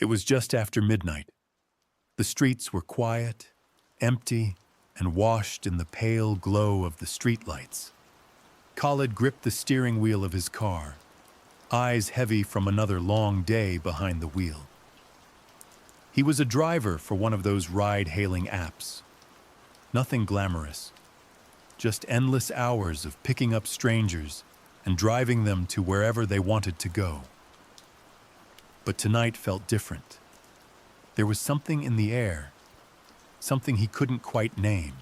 It was just after midnight. The streets were quiet, empty, and washed in the pale glow of the streetlights. Khalid gripped the steering wheel of his car, eyes heavy from another long day behind the wheel. He was a driver for one of those ride-hailing apps. Nothing glamorous, just endless hours of picking up strangers and driving them to wherever they wanted to go. But tonight felt different. There was something in the air, something he couldn't quite name.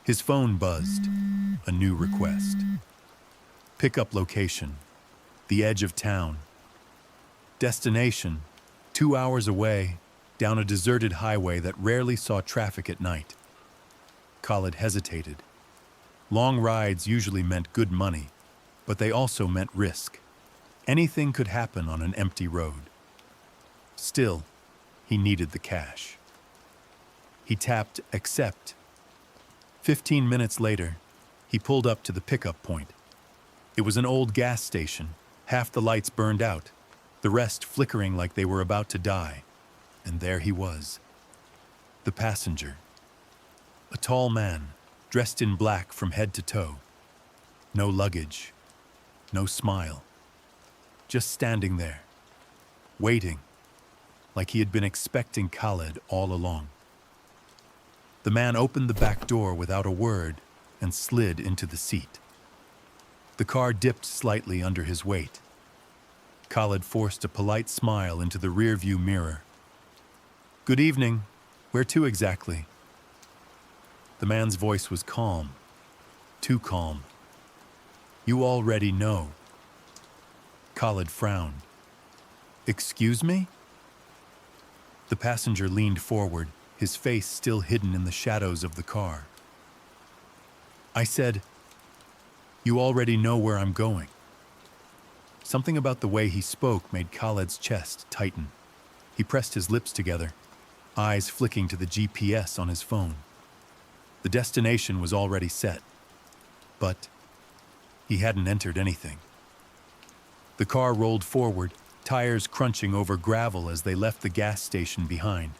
His phone buzzed, a new request. Pickup location, the edge of town. Destination, 2 hours away, down a deserted highway that rarely saw traffic at night. Khalid hesitated. Long rides usually meant good money, but they also meant risk. Anything could happen on an empty road. Still, he needed the cash. He tapped accept. 15 minutes later, he pulled up to the pickup point. It was an old gas station, half the lights burned out, the rest flickering like they were about to die. And there he was, the passenger. A tall man, dressed in black from head to toe. No luggage, no smile. Just standing there, waiting, like he had been expecting Khalid all along. The man opened the back door without a word and slid into the seat. The car dipped slightly under his weight. Khalid forced a polite smile into the rearview mirror. "Good evening. Where to exactly?" The man's voice was calm, too calm. "You already know." Khalid frowned. "Excuse me?" The passenger leaned forward, his face still hidden in the shadows of the car. "I said, you already know where I'm going." Something about the way he spoke made Khalid's chest tighten. He pressed his lips together, eyes flicking to the GPS on his phone. The destination was already set, but he hadn't entered anything. The car rolled forward, tires crunching over gravel as they left the gas station behind.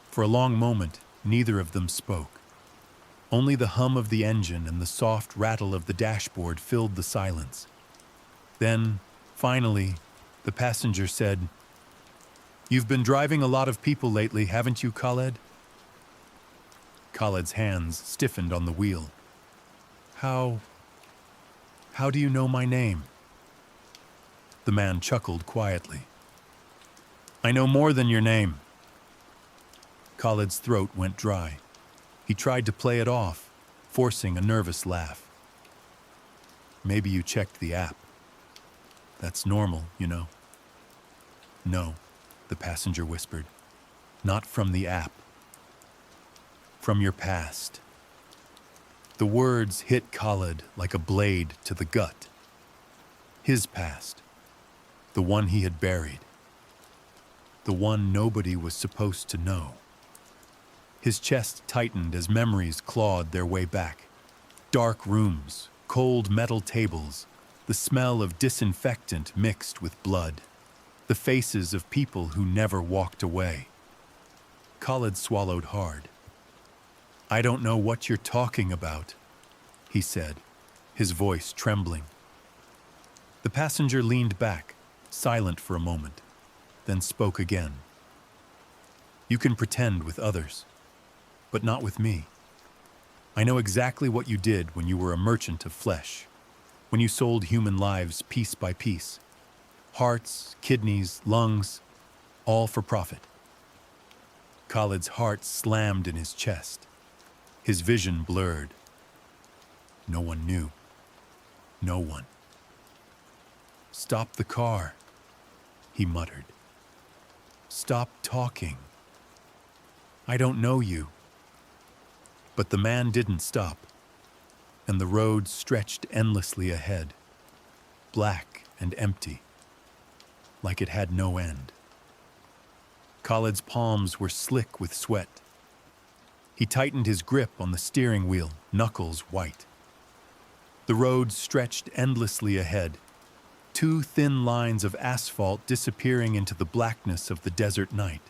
For a long moment, neither of them spoke. Only the hum of the engine and the soft rattle of the dashboard filled the silence. Then, finally, the passenger said, "You've been driving a lot of people lately, haven't you, Khalid?" Khalid's hands stiffened on the wheel. How do you know my name?" The man chuckled quietly. "I know more than your name." Khalid's throat went dry. He tried to play it off, forcing a nervous laugh. "Maybe you checked the app. That's normal, you know." "No," the passenger whispered. "Not from the app. From your past." The words hit Khalid like a blade to the gut. His past. The one he had buried. The one nobody was supposed to know. His chest tightened as memories clawed their way back. Dark rooms, cold metal tables, the smell of disinfectant mixed with blood, the faces of people who never walked away. Khalid swallowed hard. "I don't know what you're talking about," he said, his voice trembling. The passenger leaned back, silent for a moment, then spoke again. "You can pretend with others, but not with me. I know exactly what you did when you were a merchant of flesh, when you sold human lives piece by piece. Hearts, kidneys, lungs, all for profit." Khalid's heart slammed in his chest. His vision blurred. No one knew. No one. "Stop the car," he muttered. "Stop talking. I don't know you." But the man didn't stop, and the road stretched endlessly ahead, black and empty, like it had no end. Khalid's palms were slick with sweat. He tightened his grip on the steering wheel, knuckles white. The road stretched endlessly ahead, two thin lines of asphalt disappearing into the blackness of the desert night.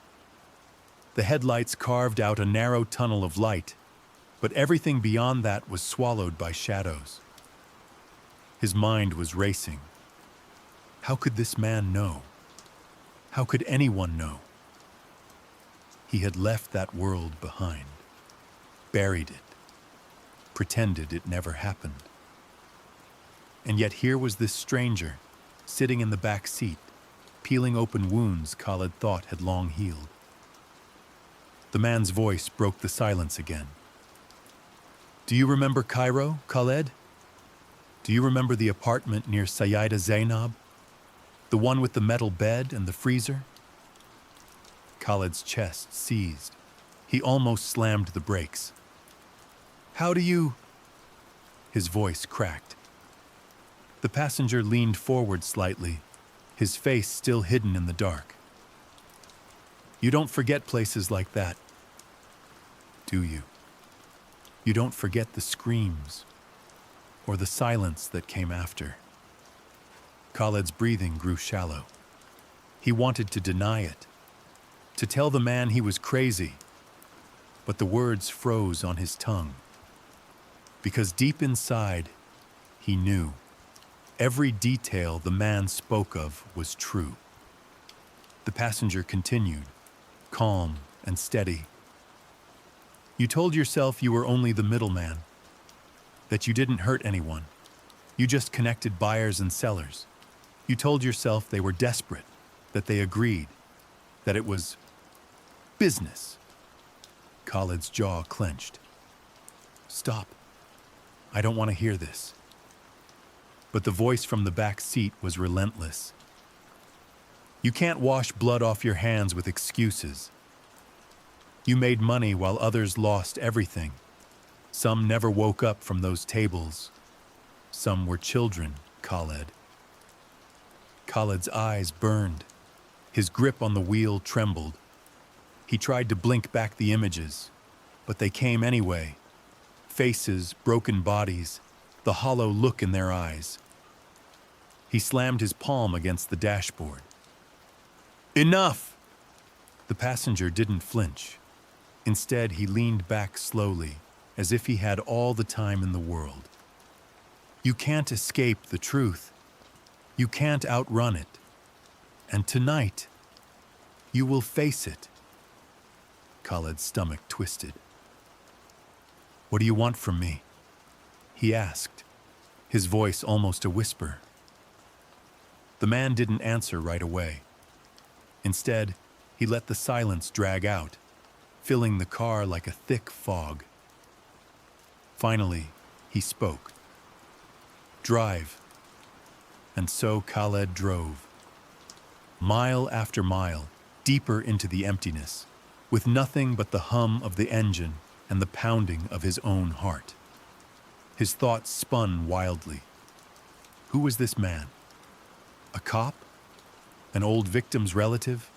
The headlights carved out a narrow tunnel of light, but everything beyond that was swallowed by shadows. His mind was racing. How could this man know? How could anyone know? He had left that world behind, buried it, pretended it never happened. And yet here was this stranger, sitting in the back seat, peeling open wounds Khaled thought had long healed. The man's voice broke the silence again. Do you remember Cairo, Khaled? Do you remember the apartment near Sayyida Zainab? The one with the metal bed and the freezer? Khaled's chest seized. He almost slammed the brakes. How do you... His voice cracked. The passenger leaned forward slightly, his face still hidden in the dark. You don't forget places like that, do you? You don't forget the screams or the silence that came after. Khaled's breathing grew shallow. He wanted to deny it, to tell the man he was crazy, but the words froze on his tongue. Because deep inside, he knew. Every detail the man spoke of was true. The passenger continued, calm and steady. You told yourself you were only the middleman, that you didn't hurt anyone. You just connected buyers and sellers. You told yourself they were desperate, that they agreed, that it was business. Khaled's jaw clenched. Stop. I don't want to hear this. But the voice from the back seat was relentless. You can't wash blood off your hands with excuses. You made money while others lost everything. Some never woke up from those tables. Some were children, Khaled. Khaled's eyes burned. His grip on the wheel trembled. He tried to blink back the images, but they came anyway. Faces, broken bodies, the hollow look in their eyes. He slammed his palm against the dashboard. Enough! The passenger didn't flinch. Instead, he leaned back slowly, as if he had all the time in the world. You can't escape the truth. You can't outrun it. And tonight, you will face it. Khaled's stomach twisted. What do you want from me? He asked, his voice almost a whisper. The man didn't answer right away. Instead, he let the silence drag out, filling the car like a thick fog. Finally, he spoke. Drive. And so Khaled drove. Mile after mile, deeper into the emptiness, with nothing but the hum of the engine and the pounding of his own heart. His thoughts spun wildly. Who was this man? A cop? An old victim's relative?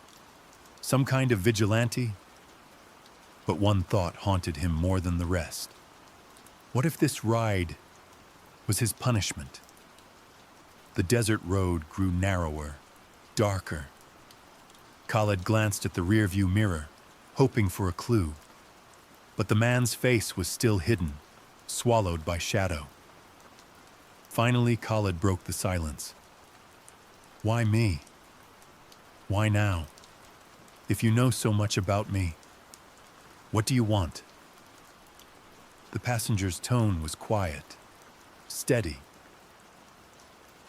Some kind of vigilante? But one thought haunted him more than the rest. What if this ride was his punishment? The desert road grew narrower, darker. Khaled glanced at the rearview mirror, hoping for a clue. But the man's face was still hidden, swallowed by shadow. Finally, Khaled broke the silence. Why me? Why now? If you know so much about me, what do you want? The passenger's tone was quiet, steady.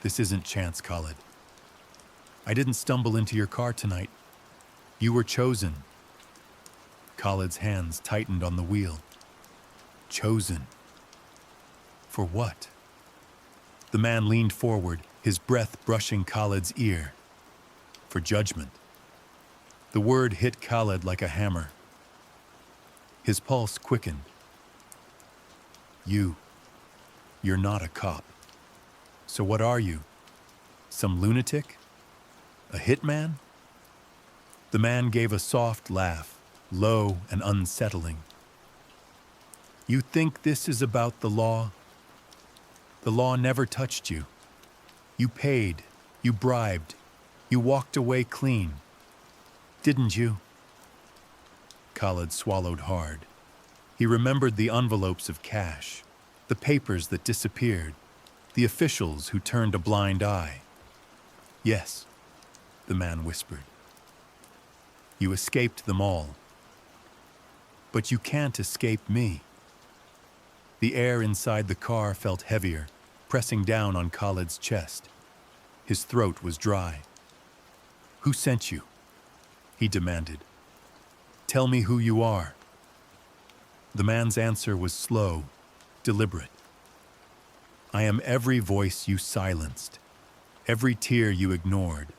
This isn't chance, Khaled. I didn't stumble into your car tonight. You were chosen. Khaled's hands tightened on the wheel. Chosen. For what? The man leaned forward, his breath brushing Khaled's ear. For judgment. The word hit Khaled like a hammer. His pulse quickened. You're not a cop. So what are you? Some lunatic? A hitman? The man gave a soft laugh, low and unsettling. You think this is about the law? The law never touched you. You paid, You bribed. You walked away clean. Didn't you? Khaled swallowed hard. He remembered the envelopes of cash, the papers that disappeared, the officials who turned a blind eye. Yes, the man whispered. You escaped them all. But you can't escape me. The air inside the car felt heavier, pressing down on Khaled's chest. His throat was dry. Who sent you? He demanded. Tell me who you are. The man's answer was slow, deliberate. I am every voice you silenced, every tear you ignored,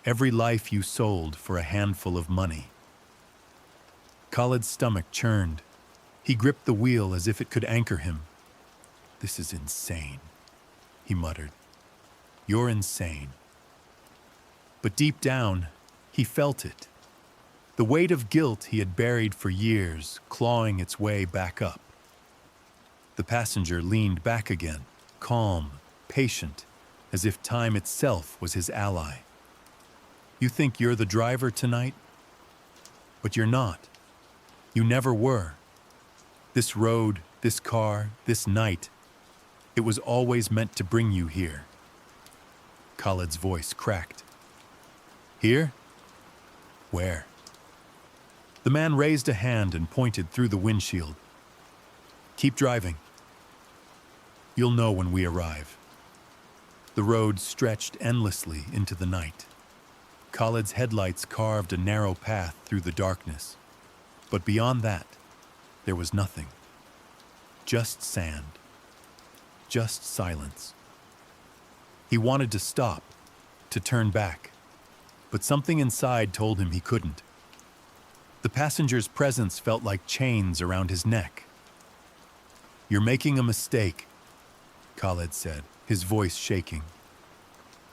every life you sold for a handful of money. Khaled's stomach churned. He gripped the wheel as if it could anchor him. This is insane, he muttered. You're insane. But deep down, he felt it. The weight of guilt he had buried for years, clawing its way back up. The passenger leaned back again, calm, patient, as if time itself was his ally. You think you're the driver tonight? But you're not. You never were. This road, this car, this night, it was always meant to bring you here. Khaled's voice cracked. Here? Where? The man raised a hand and pointed through the windshield. Keep driving. You'll know when we arrive. The road stretched endlessly into the night. Khaled's headlights carved a narrow path through the darkness. But beyond that, there was nothing. Just sand. Just silence. He wanted to stop, to turn back, but something inside told him he couldn't. The passenger's presence felt like chains around his neck. You're making a mistake, Khaled said, his voice shaking.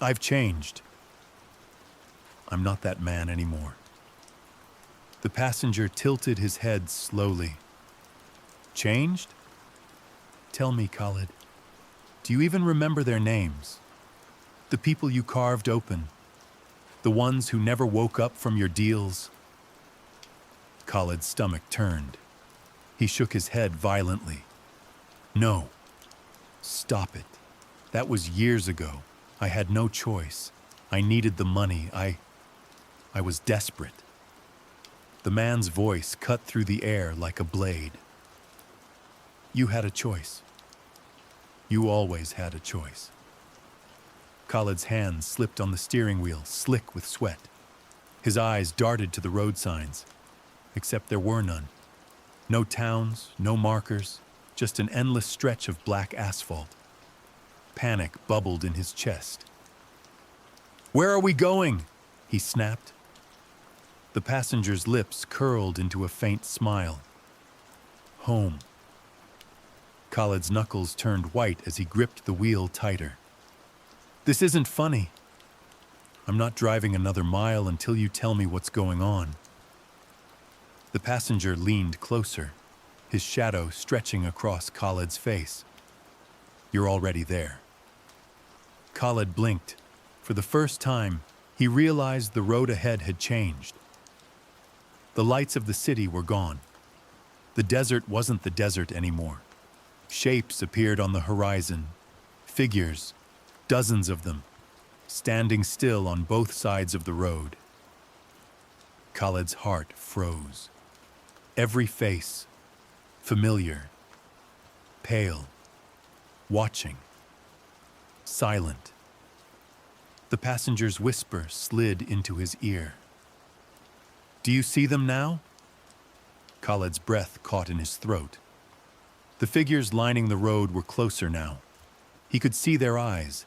I've changed. I'm not that man anymore. The passenger tilted his head slowly. Changed? Tell me, Khaled, do you even remember their names? The people you carved open? The ones who never woke up from your deals? Khaled's stomach turned. He shook his head violently. No. Stop it. That was years ago. I had no choice. I needed the money. I was desperate. The man's voice cut through the air like a blade. You had a choice. You always had a choice. Khaled's hands slipped on the steering wheel, slick with sweat. His eyes darted to the road signs, except there were none. No towns, no markers, just an endless stretch of black asphalt. Panic bubbled in his chest. Where are we going? He snapped. The passenger's lips curled into a faint smile. Home. Khaled's knuckles turned white as he gripped the wheel tighter. This isn't funny. I'm not driving another mile until you tell me what's going on. The passenger leaned closer, his shadow stretching across Khaled's face. You're already there. Khaled blinked. For the first time, he realized the road ahead had changed. The lights of the city were gone. The desert wasn't the desert anymore. Shapes appeared on the horizon, figures, dozens of them, standing still on both sides of the road. Khaled's heart froze. Every face, familiar, pale, watching, silent. The passenger's whisper slid into his ear. Do you see them now? Khaled's breath caught in his throat. The figures lining the road were closer now. He could see their eyes,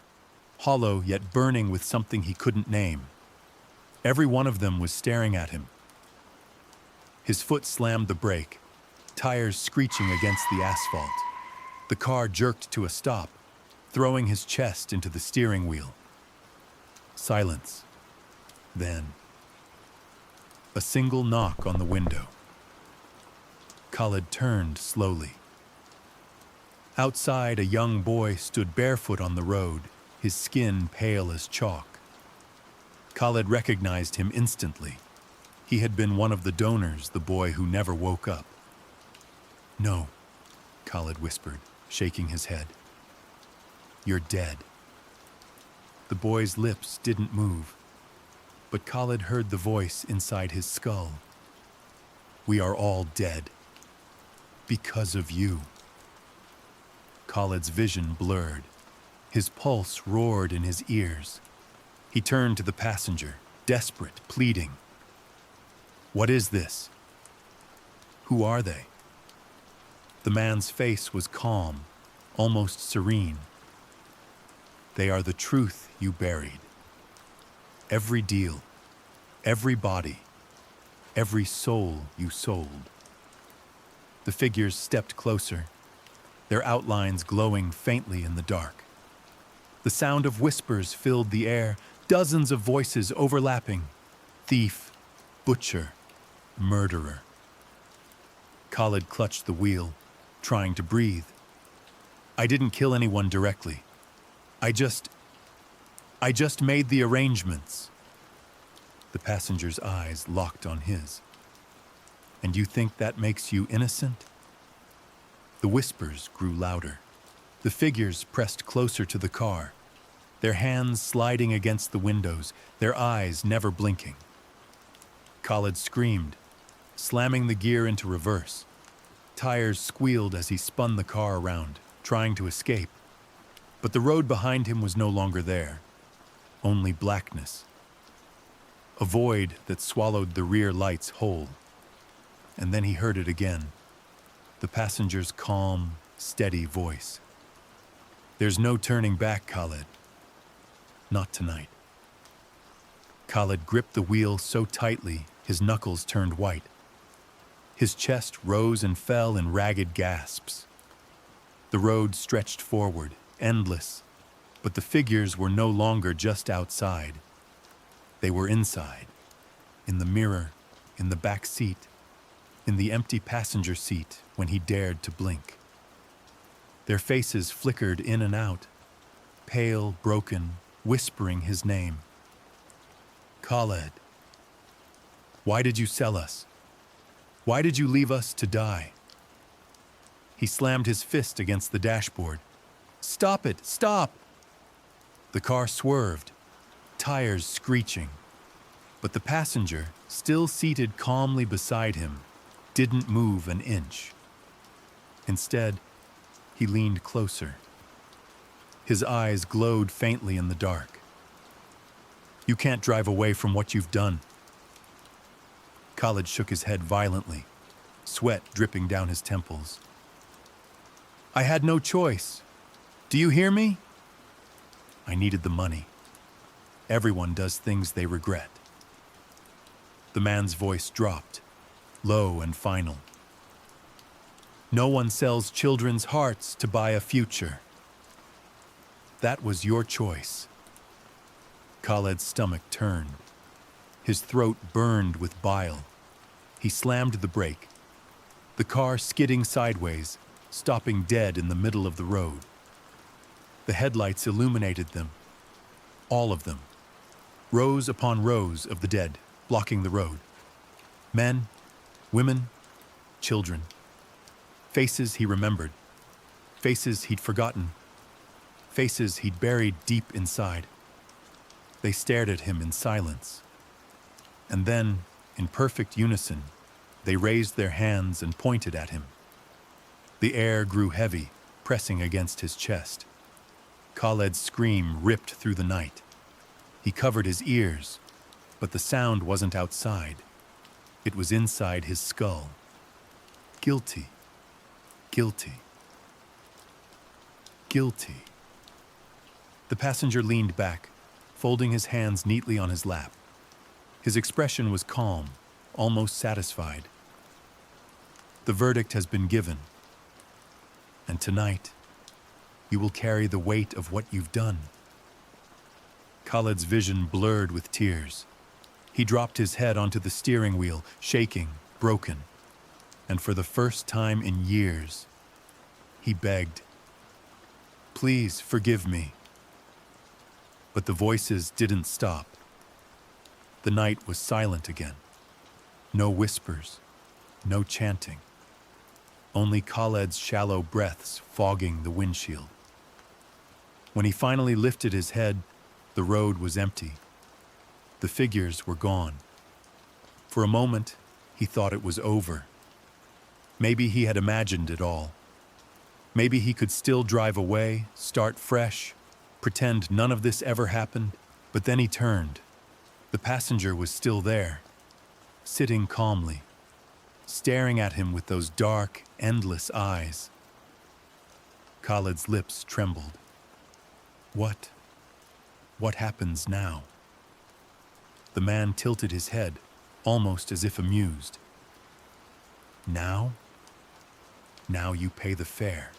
hollow yet burning with something he couldn't name. Every one of them was staring at him. His foot slammed the brake, tires screeching against the asphalt. The car jerked to a stop, throwing his chest into the steering wheel. Silence. Then, a single knock on the window. Khaled turned slowly. Outside, a young boy stood barefoot on the road, his skin pale as chalk. Khaled recognized him instantly. He had been one of the donors, the boy who never woke up. "No," Khaled whispered, shaking his head. "You're dead." The boy's lips didn't move, but Khaled heard the voice inside his skull. "We are all dead. Because of you." Khaled's vision blurred. His pulse roared in his ears. He turned to the passenger, desperate, pleading. "What is this? Who are they?" The man's face was calm, almost serene. "They are the truth you buried. Every deal, every body, every soul you sold." The figures stepped closer, their outlines glowing faintly in the dark. The sound of whispers filled the air, dozens of voices overlapping. Thief, butcher, murderer. Khaled clutched the wheel, trying to breathe. "I didn't kill anyone directly. I just made the arrangements." The passenger's eyes locked on his. "And you think that makes you innocent?" The whispers grew louder. The figures pressed closer to the car, their hands sliding against the windows, their eyes never blinking. Khaled screamed, slamming the gear into reverse. Tires squealed as he spun the car around, trying to escape. But the road behind him was no longer there, only blackness. A void that swallowed the rear lights whole. And then he heard it again, the passenger's calm, steady voice. "There's no turning back, Khaled. Not tonight." Khaled gripped the wheel so tightly his knuckles turned white. His chest rose and fell in ragged gasps. The road stretched forward, endless, but the figures were no longer just outside. They were inside, in the mirror, in the back seat, in the empty passenger seat when he dared to blink. Their faces flickered in and out, pale, broken, whispering his name. "Khaled, why did you sell us? Why did you leave us to die?" He slammed his fist against the dashboard. "Stop it! Stop!" The car swerved, tires screeching. But the passenger, still seated calmly beside him, didn't move an inch. Instead, he leaned closer. His eyes glowed faintly in the dark. "You can't drive away from what you've done." Khaled shook his head violently, sweat dripping down his temples. "I had no choice. Do you hear me? I needed the money. Everyone does things they regret." The man's voice dropped, low and final. "No one sells children's hearts to buy a future. That was your choice." Khaled's stomach turned. His throat burned with bile. He slammed the brake, the car skidding sideways, stopping dead in the middle of the road. The headlights illuminated them, all of them, rows upon rows of the dead, blocking the road. Men, women, children. Faces he remembered, faces he'd forgotten, faces he'd buried deep inside. They stared at him in silence. And then, in perfect unison, they raised their hands and pointed at him. The air grew heavy, pressing against his chest. Khaled's scream ripped through the night. He covered his ears, but the sound wasn't outside. It was inside his skull. Guilty. Guilty. Guilty. The passenger leaned back, folding his hands neatly on his lap. His expression was calm, almost satisfied. "The verdict has been given. And tonight, you will carry the weight of what you've done." Khaled's vision blurred with tears. He dropped his head onto the steering wheel, shaking, broken. And for the first time in years, he begged, "Please forgive me." But the voices didn't stop. The night was silent again. No whispers, no chanting. Only Khaled's shallow breaths fogging the windshield. When he finally lifted his head, the road was empty. The figures were gone. For a moment, he thought it was over. Maybe he had imagined it all. Maybe he could still drive away, start fresh, pretend none of this ever happened. But then he turned. The passenger was still there, sitting calmly, staring at him with those dark, endless eyes. Khaled's lips trembled. What happens now? The man tilted his head, almost as if amused. Now? Now you pay the fare.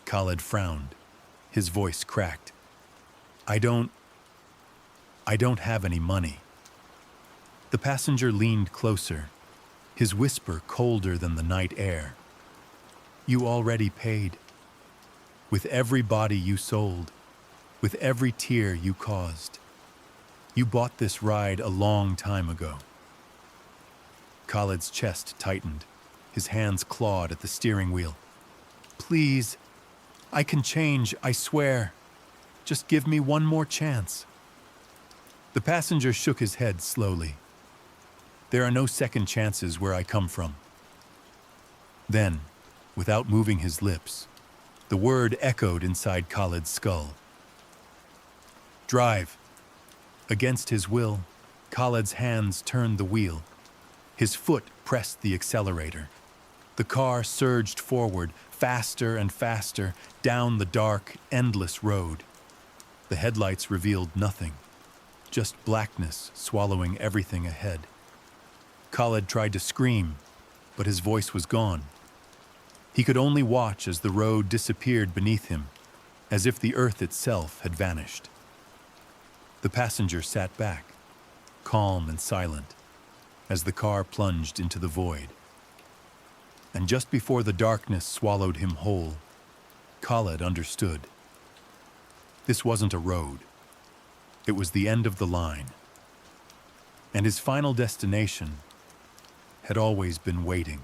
Khaled frowned. His voice cracked. I don't have any money. The passenger leaned closer, his whisper colder than the night air. You already paid. With every body you sold, with every tear you caused. You bought this ride a long time ago. Khaled's chest tightened. His hands clawed at the steering wheel. Please, I can change, I swear. Just give me one more chance. The passenger shook his head slowly. There are no second chances where I come from. Then, without moving his lips, the word echoed inside Khaled's skull. Drive. Against his will, Khaled's hands turned the wheel. His foot pressed the accelerator. The car surged forward, faster and faster, down the dark, endless road. The headlights revealed nothing, just blackness swallowing everything ahead. Khaled tried to scream, but his voice was gone. He could only watch as the road disappeared beneath him, as if the earth itself had vanished. The passenger sat back, calm and silent, as the car plunged into the void. And just before the darkness swallowed him whole, Khaled understood. This wasn't a road. It was the end of the line. And his final destination had always been waiting.